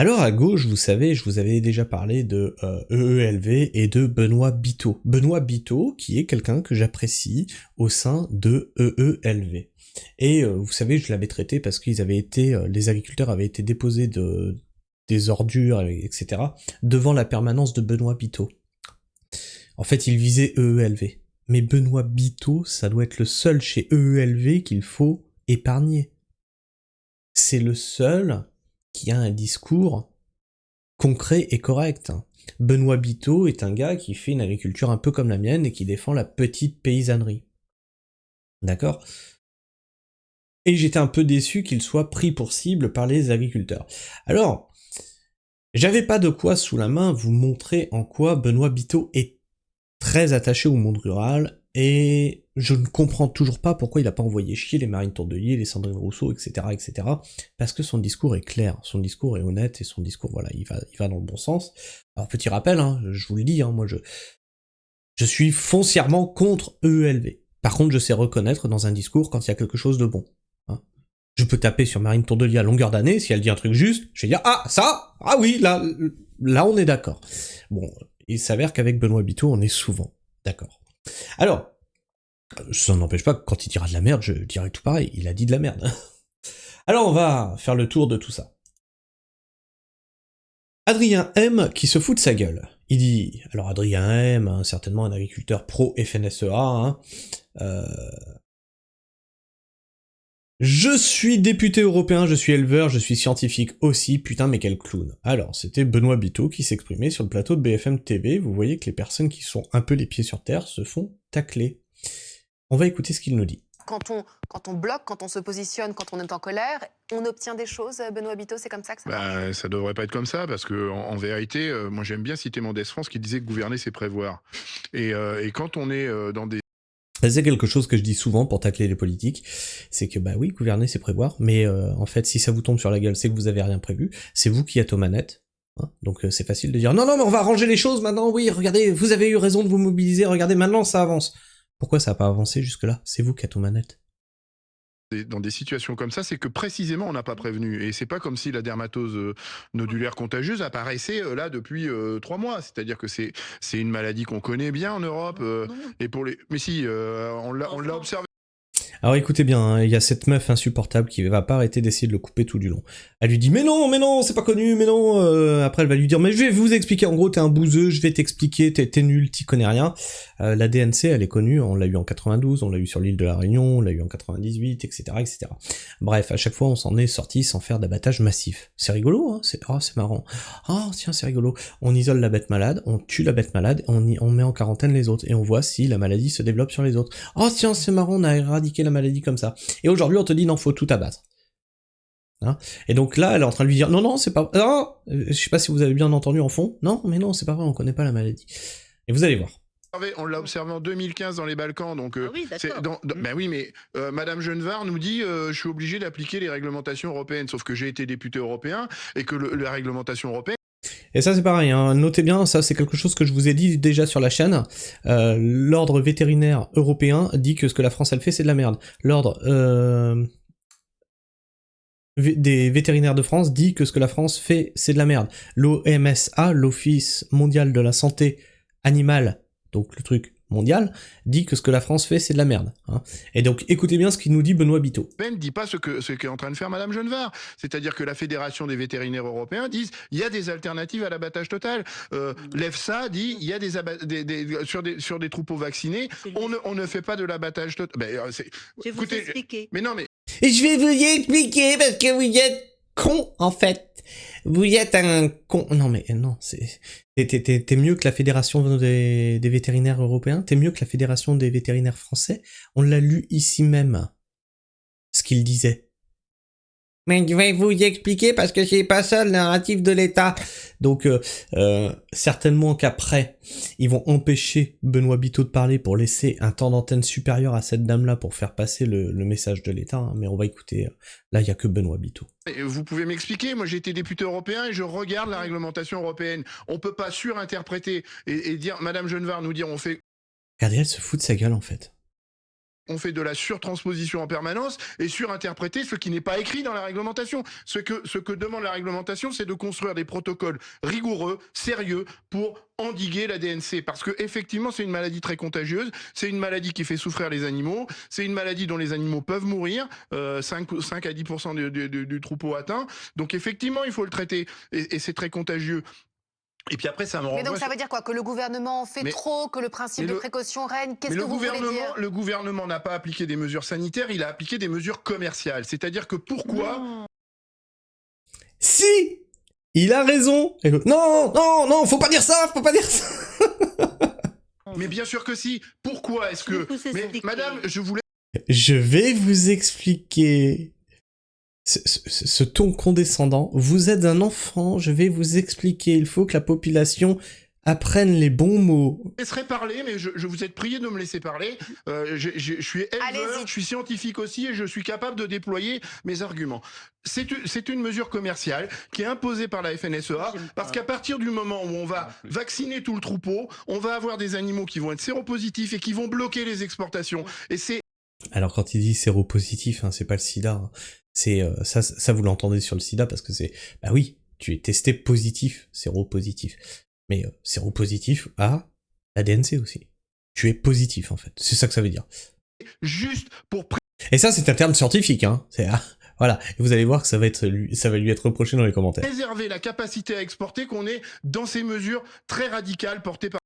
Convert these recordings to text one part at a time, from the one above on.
Alors à gauche, vous savez, je vous avais déjà parlé de EELV et de Benoît Biteau. Benoît Biteau, qui est quelqu'un que j'apprécie au sein de EELV. Et vous savez, je l'avais traité parce qu'ils avaient été, les agriculteurs avaient été déposés des ordures, etc., devant la permanence de Benoît Biteau. En fait, il visait EELV. Mais Benoît Biteau, ça doit être le seul chez EELV qu'il faut épargner. C'est le seul qui a un discours concret et correct. Benoît Biteau est un gars qui fait une agriculture un peu comme la mienne et qui défend la petite paysannerie. D'accord ? Et j'étais un peu déçu qu'il soit pris pour cible par les agriculteurs. Alors, j'avais pas de quoi sous la main vous montrer en quoi Benoît Biteau est très attaché au monde rural, et je ne comprends toujours pas pourquoi il a pas envoyé chier les Marine Tourdelier, les Sandrine Rousseau, etc., etc., parce que son discours est clair, son discours est honnête, et son discours, voilà, il va dans le bon sens. Alors, petit rappel, je vous le dis, moi je suis foncièrement contre EELV. Par contre, je sais reconnaître dans un discours quand il y a quelque chose de bon. Je peux taper sur Marine Tourdelier à longueur d'année, si elle dit un truc juste, je vais dire, ah oui, là on est d'accord. Bon, il s'avère qu'avec Benoît Biteau, on est souvent d'accord. Alors, ça n'empêche pas que quand il dira de la merde, je dirai tout pareil, il a dit de la merde. Alors on va faire le tour de tout ça. Adrien M qui se fout de sa gueule. Il dit, alors Adrien M, certainement un agriculteur pro-FNSEA, je suis député européen, je suis éleveur, je suis scientifique aussi, putain mais quel clown. Alors, c'était Benoît Biteau qui s'exprimait sur le plateau de BFM TV, vous voyez que les personnes qui sont un peu les pieds sur terre se font tacler. On va écouter ce qu'il nous dit. Quand on bloque, quand on se positionne, quand on est en colère, on obtient des choses, Benoît Biteau, c'est comme ça que ça marche? Ça devrait pas être comme ça, parce que en vérité, moi j'aime bien citer Mendès France qui disait que gouverner c'est prévoir. Et quand on est dans des... C'est quelque chose que je dis souvent pour tacler les politiques, c'est que bah oui, gouverner c'est prévoir, mais en fait si ça vous tombe sur la gueule, c'est que vous avez rien prévu, c'est vous qui êtes aux manettes, donc c'est facile de dire non mais on va arranger les choses maintenant, oui regardez, vous avez eu raison de vous mobiliser, regardez maintenant ça avance. Pourquoi ça a pas avancé jusque là? C'est vous qui êtes aux manettes. Dans des situations comme ça, c'est que précisément on n'a pas prévenu. Et c'est pas comme si la dermatose nodulaire contagieuse apparaissait là depuis 3 mois. C'est-à-dire que c'est une maladie qu'on connaît bien en Europe. Et pour les... Mais si, on l'a observé. Alors écoutez bien, il y a cette meuf insupportable qui va pas arrêter d'essayer de le couper tout du long. Elle lui dit mais non, c'est pas connu, mais non. Après elle va lui dire mais je vais vous expliquer, en gros t'es un bouseux, je vais t'expliquer, t'es nul, t'y connais rien. La DNC elle est connue, on l'a eu en 92, on l'a eu sur l'île de la Réunion, on l'a eu en 98, etc., etc. Bref, à chaque fois on s'en est sorti sans faire d'abattage massif. C'est rigolo, c'est marrant. Ah tiens c'est rigolo. On isole la bête malade, on tue la bête malade, on met en quarantaine les autres et on voit si la maladie se développe sur les autres. Oh tiens c'est marrant, on a éradiqué la maladie comme ça. Et aujourd'hui, on te dit non, faut tout abattre. Et donc là, elle est en train de lui dire non, c'est pas... Non, je sais pas si vous avez bien entendu en fond. Non, mais non, c'est pas vrai, on connaît pas la maladie. Et vous allez voir. On l'a observé en 2015 dans les Balkans, donc oui, d'accord. Ben oui, mais Madame Genevard nous dit je suis obligé d'appliquer les réglementations européennes, sauf que j'ai été député européen et que la réglementation européenne. Et ça c'est pareil, notez bien, ça c'est quelque chose que je vous ai dit déjà sur la chaîne. L'ordre vétérinaire européen dit que ce que la France elle fait c'est de la merde. L'ordre des vétérinaires de France dit que ce que la France fait c'est de la merde. L'OMSA, l'Office mondial de la santé animale, donc le truc mondial, dit que ce que la France fait c'est de la merde. Et donc écoutez bien ce qu'il nous dit Benoît Biteau. Ne dit pas ce qu'est en train de faire Madame Genevard. C'est-à-dire que la Fédération des vétérinaires européens dit il y a des alternatives à l'abattage total. L'EFSA dit il y a sur des troupeaux vaccinés, on ne fait pas de l'abattage total. Je vais vous expliquer. Mais non mais... Et je vais vous expliquer parce que vous êtes con en fait. Vous êtes un con. Non mais non, t'es mieux que la fédération des vétérinaires européens, t'es mieux que la fédération des vétérinaires français. On l'a lu ici même, ce qu'il disait. Mais je vais vous expliquer parce que c'est pas ça le narratif de l'État. Donc certainement qu'après, ils vont empêcher Benoît Biteau de parler pour laisser un temps d'antenne supérieur à cette dame-là pour faire passer le message de l'État. Mais on va écouter. Là, il y a que Benoît Biteau. Vous pouvez m'expliquer, moi j'ai été député européen et je regarde la réglementation européenne. On peut pas surinterpréter et dire, Madame Genevard nous dire on fait... Regardez, elle se fout de sa gueule en fait. on fait de la surtransposition en permanence et surinterpréter ce qui n'est pas écrit dans la réglementation. Ce que demande la réglementation, c'est de construire des protocoles rigoureux, sérieux, pour endiguer la DNC. Parce que effectivement, c'est une maladie très contagieuse, c'est une maladie qui fait souffrir les animaux, c'est une maladie dont les animaux peuvent mourir, 5 à 10% du troupeau atteint. Donc effectivement, il faut le traiter. Et c'est très contagieux. Et puis après, ça me renvoie... Mais donc ça veut dire quoi? Que le gouvernement en fait trop, que le principe de précaution règne? Qu'est-ce que vous voulez dire? Le gouvernement n'a pas appliqué des mesures sanitaires, il a appliqué des mesures commerciales. C'est-à-dire que pourquoi... Si il a raison. Non, faut pas dire ça, faut pas dire ça. Mais bien sûr que si. Pourquoi est-ce que... Mais madame, Je vais vous expliquer. Ce ton condescendant, vous êtes un enfant, je vais vous expliquer, il faut que la population apprenne les bons mots. Je laisserai parler, mais je vous ai prié de me laisser parler. Je suis éleveur, je suis scientifique aussi, et je suis capable de déployer mes arguments. C'est une mesure commerciale qui est imposée par la FNSEA, parce qu'à partir du moment où on va vacciner tout le troupeau, on va avoir des animaux qui vont être séropositifs et qui vont bloquer les exportations. Et c'est... Alors quand il dit séropositif, hein, c'est pas le sida, hein. C'est ça vous l'entendez sur le sida parce que c'est bah oui, tu es testé positif, séropositif. Mais séropositif à la DNC aussi. Tu es positif en fait, c'est ça que ça veut dire. Juste pour... Et ça c'est un terme scientifique, hein. C'est voilà, et vous allez voir que ça va lui être reproché dans les commentaires. Préserver la capacité à exporter qu'on est dans ces mesures très radicales portées par...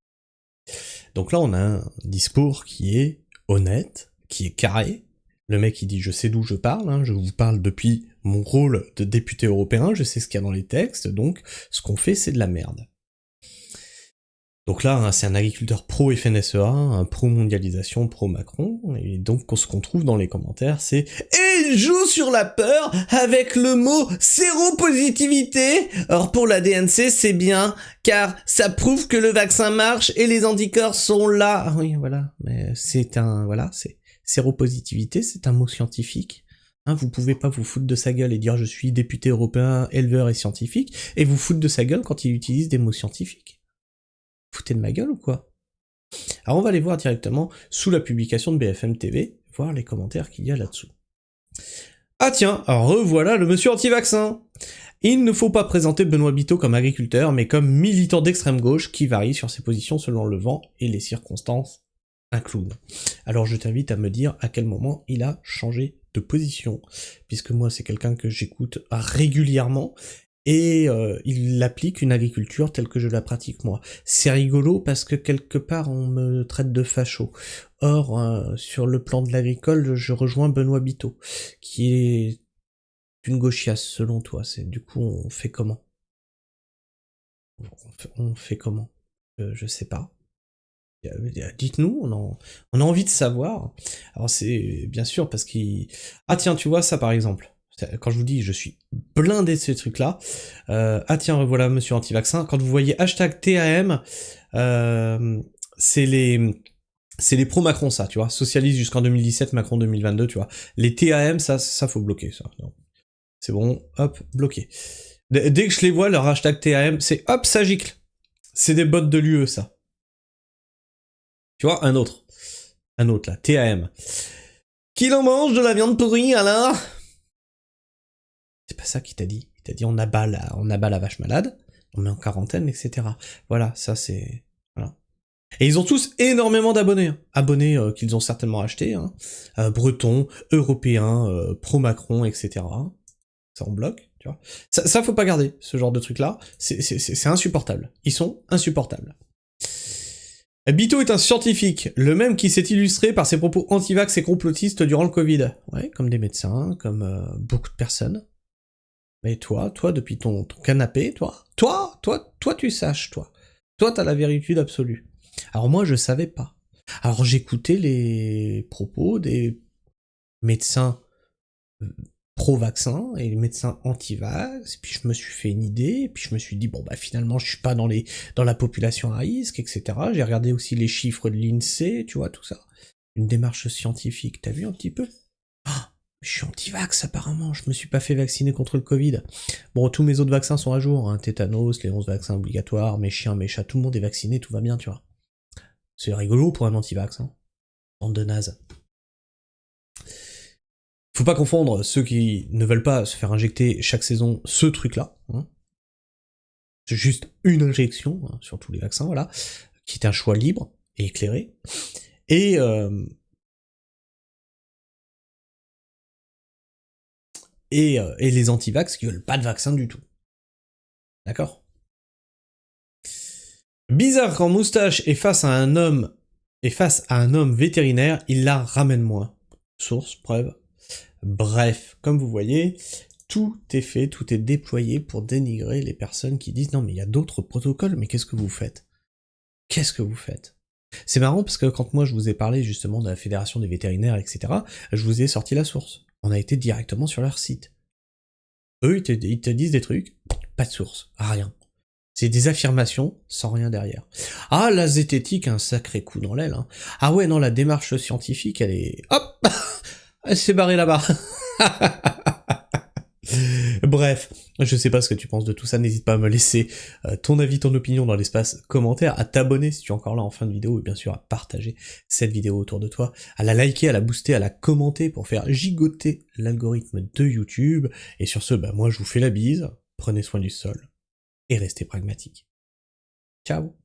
Donc là on a un discours qui est honnête, qui est carré. Le mec il dit je sais d'où je parle, hein, je vous parle depuis mon rôle de député européen, je sais ce qu'il y a dans les textes, donc ce qu'on fait c'est de la merde. Donc là, hein, c'est un agriculteur pro-FNSEA, un pro-mondialisation, pro-Macron, et donc ce qu'on trouve dans les commentaires, c'est « Et il joue sur la peur avec le mot séropositivité !» Or pour la DNC, c'est bien, car ça prouve que le vaccin marche et les anticorps sont là. Ah oui, voilà, mais c'est séropositivité, c'est un mot scientifique. Hein, vous pouvez pas vous foutre de sa gueule et dire « Je suis député européen, éleveur et scientifique », et vous foutre de sa gueule quand il utilise des mots scientifiques. Foutez de ma gueule ou quoi? Alors on va aller voir directement sous la publication de BFM TV, voir les commentaires qu'il y a là-dessous. Ah tiens, alors revoilà le monsieur anti-vaccin. Il ne faut pas présenter Benoît Biteau comme agriculteur, mais comme militant d'extrême gauche qui varie sur ses positions selon le vent et les circonstances. Un clown. Alors je t'invite à me dire à quel moment il a changé de position, puisque moi c'est quelqu'un que j'écoute régulièrement, et il applique une agriculture telle que je la pratique moi. C'est rigolo parce que quelque part on me traite de facho. Or, sur le plan de l'agricole, je rejoins Benoît Biteau, qui est une gauchiasse selon toi. Du coup, on fait comment? On fait comment? Je sais pas. Dites-nous, on a envie de savoir. Alors c'est bien sûr parce qu'il... Ah tiens, tu vois ça par exemple. Quand je vous dis, je suis blindé de ces trucs-là. Ah tiens, revoilà monsieur anti-vaccin. Quand vous voyez hashtag TAM, c'est les pro-Macron, ça, tu vois. Socialiste jusqu'en 2017, Macron 2022, tu vois. Les TAM, ça faut bloquer, ça. C'est bon, hop, bloqué. Dès que je les vois, leur hashtag TAM, c'est hop, ça gicle. C'est des bots de l'UE, ça. Tu vois, un autre là, TAM. Qu'il en mange de la viande pourrie, alors? C'est pas ça qu'il t'a dit. Il t'a dit on abat la vache malade, on met en quarantaine, etc. Voilà, ça c'est... Voilà. Et ils ont tous énormément d'abonnés. Hein. Abonnés qu'ils ont certainement achetés. Hein. Bretons, européens, pro-Macron, etc. Ça en bloque, tu vois. Ça faut pas garder, ce genre de truc-là. C'est insupportable. Ils sont insupportables. Biteau est un scientifique, le même qui s'est illustré par ses propos anti-vax et complotistes durant le Covid. Ouais, comme des médecins, comme beaucoup de personnes. Mais toi, depuis ton canapé, toi, tu saches, toi. Toi, t'as la véritude absolue. Alors moi, je savais pas. Alors j'écoutais les propos des médecins pro-vaccin et les médecins anti-vax, et puis je me suis fait une idée, et puis je me suis dit, bon bah finalement, je suis pas dans la population à risque, etc. J'ai regardé aussi les chiffres de l'INSEE, tu vois, tout ça. Une démarche scientifique, t'as vu un petit peu? Je suis anti-vax apparemment, je me suis pas fait vacciner contre le Covid. Bon, tous mes autres vaccins sont à jour, hein, tétanos, les 11 vaccins obligatoires, mes chiens, mes chats, tout le monde est vacciné, tout va bien, tu vois. C'est rigolo pour un anti-vax, hein. Bande de nazes. Faut pas confondre ceux qui ne veulent pas se faire injecter chaque saison ce truc-là. Hein. C'est juste une injection hein, sur tous les vaccins, voilà, qui est un choix libre et éclairé. Et les anti-vax qui veulent pas de vaccin du tout. D'accord ? Bizarre quand Moustache est face à un homme vétérinaire, il la ramène moins. Source, preuve. Bref, comme vous voyez, tout est fait, tout est déployé pour dénigrer les personnes qui disent non mais il y a d'autres protocoles, mais qu'est-ce que vous faites ? Qu'est-ce que vous faites ? C'est marrant parce que quand moi je vous ai parlé justement de la fédération des vétérinaires, etc., je vous ai sorti la source. On a été directement sur leur site. Eux, ils te disent des trucs, pas de source, rien. C'est des affirmations sans rien derrière. Ah, la zététique a un sacré coup dans l'aile. Hein. Ah ouais, non, la démarche scientifique, elle est... Hop elle s'est barrée là-bas. Bref, je sais pas ce que tu penses de tout ça, n'hésite pas à me laisser ton avis, ton opinion dans l'espace commentaire, à t'abonner si tu es encore là en fin de vidéo, et bien sûr à partager cette vidéo autour de toi, à la liker, à la booster, à la commenter pour faire gigoter l'algorithme de YouTube, et sur ce, bah moi je vous fais la bise, prenez soin du sol, et restez pragmatiques. Ciao.